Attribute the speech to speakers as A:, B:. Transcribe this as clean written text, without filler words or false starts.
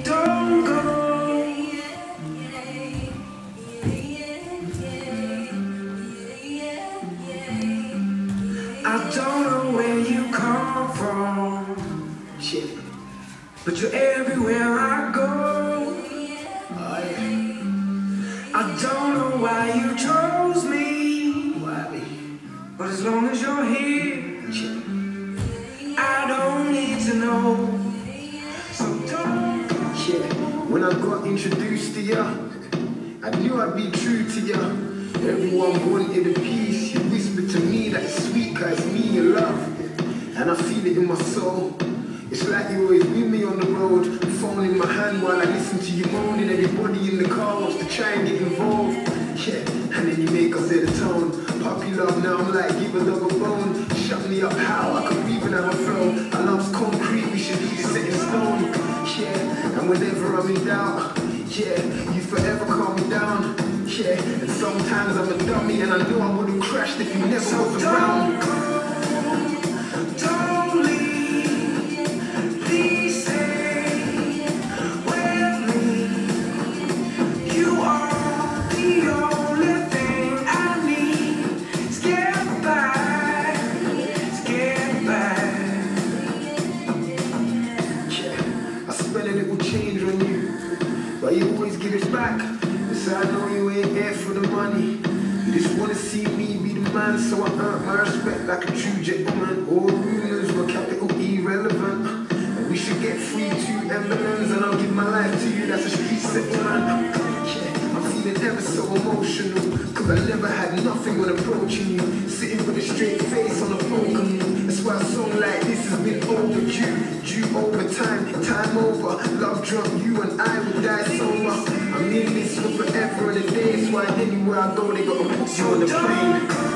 A: Don't go. I don't know where you come from, shit, but you're everywhere I go. I don't know why you chose me, but as long as you're here, shit, I don't need to know. So don't go.
B: Yeah, when I got introduced to ya, I knew I'd be true to ya. Everyone wanted a piece. You whispered to me that it's sweet, cause it's me you love. And I feel it in my soul. It's like you always with me on the road. Phone in my hand while I listen to you moaning. Everybody in the car wants to try and get involved. Yeah, and then you make us set a tone. Puppy love, now I'm like, give a dog a bone. Shut me up, how I could breathe and have a flow. I love's concrete, we should leave it set in stone. Yeah, and whenever I'm in doubt, yeah, you forever calm me down. Yeah, and sometimes I'm a dummy and I know I would've crashed if you never was around.
A: Don't leave, please stay with me. You are the only thing I need. Let's get back, let's get back.
B: Yeah, I spend a little change on you, but you always give it back. I know you ain't here for the money. You just wanna see me be the man, so I earn my respect like a true gentleman. All rumors were capital irrelevant, and we should get free 2 emblems, and I'll give my life to you. That's a street settlement. Yeah, I'm feeling ever so emotional, cause I never had nothing when approaching you. Sitting with a straight face on a poker move. That's why a song like this has been overdue. Due over time over. Love drunk, you and I will die sober. I'm in this for forever and a day. That's why anywhere I go, they gotta put you on the plane.